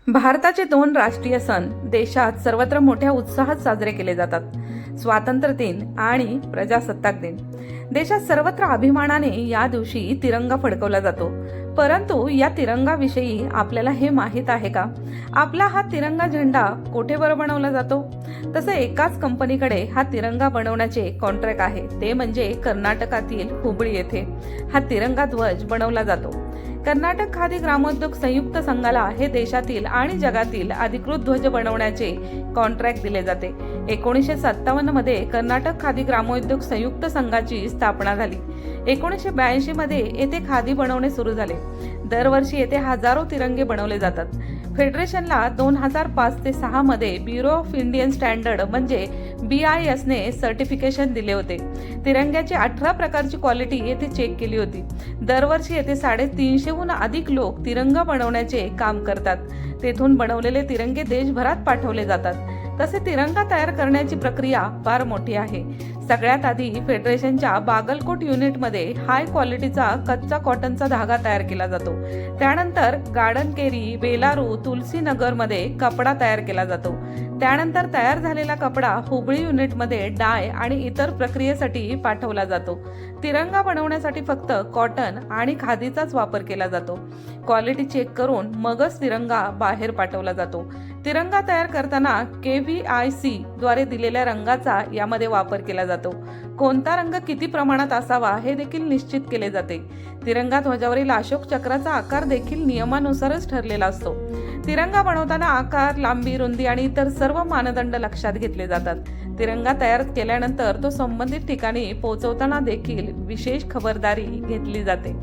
भारताचे 2 राष्ट्रीय सण देशात सर्वत्र मोठ्या उत्साहात साजरे केले जातात. स्वातंत्र्य दिन आणि प्रजासत्ताक दिन. देशात सर्वत्र अभिमानाने या दिवशी तिरंगा फडकवला जातो. परंतु या तिरंगाविषयी आपल्याला हे माहीत आहे का? आपला हा तिरंगा झेंडा कोठे बरं बनवला जातो? तसं एकाच कंपनीकडे हा तिरंगा बनवण्याचे कॉन्ट्रॅक्ट आहे, ते म्हणजे कर्नाटकातील हुबळी येथे हा तिरंगा ध्वज बनवला जातो. कर्नाटक खादी ग्रामोद्योग संयुक्त संघाला हे देशातील आणि जगातील अधिकृत ध्वज बनवण्याचे कॉन्ट्रॅक्ट दिले जाते. 1957 मध्ये कर्नाटक खादी ग्रामोद्योग संयुक्त संघाची स्थापना झाली. 1982 मध्ये येथे खादी बनवणे सुरू झाले. दरवर्षी येथे हजारो तिरंगे बनवले जातात. फेडरेशनला 2005 ते 6 मध्ये ब्युरो ऑफ इंडियन स्टँडर्ड म्हणजे BIS ने सर्टिफिकेशन दिले होते. तिरंग्याची 18 प्रकारची क्वालिटी येथे चेक केली होती. दरवर्षी येथे 350हून अधिक लोक तिरंगा बनवण्याचे काम करतात. तेथून बनवलेले तिरंगे देशभरात पाठवले जातात. तसे तिरंगा तयार करण्याची प्रक्रिया फार मोठी आहे. सगळ्यात आधी फेडरेशनच्या बागलकोट युनिटमध्ये हाय क्वालिटीचा कच्चा कॉटनचा धागा तयार केला जातो. त्यानंतर गार्डनकेरी, बेलारू, तुलसीनगरमध्ये कपडा तयार केला जातो. त्यानंतर तयार झालेला कपडा हुबळी युनिटमध्ये डाय आणि इतर प्रक्रियेसाठी पाठवला जातो. तिरंगा बनवण्यासाठी फक्त कॉटन आणि खादीचाच वापर केला जातो. क्वालिटी चेक करून मगच तिरंगा बाहेर पाठवला जातो. तिरंगा तयार करताना KVIC द्वारे दिलेल्या रंगाचा यामध्ये वापर केला जातो. कोणता रंग किती प्रमाणात असावा हे देखील निश्चित केले जाते. तिरंगा ध्वजावरील अशोक चक्राचा आकार देखील नियमानुसारच ठरलेला असतो. तिरंगा बनवताना आकार, लांबी, रुंदी आणि इतर सर्व मानदंड लक्षात घेतले जातात. तिरंगा तयार केल्यानंतर तो संबंधित ठिकाणी पोहोचवताना देखील विशेष खबरदारी घेतली जाते.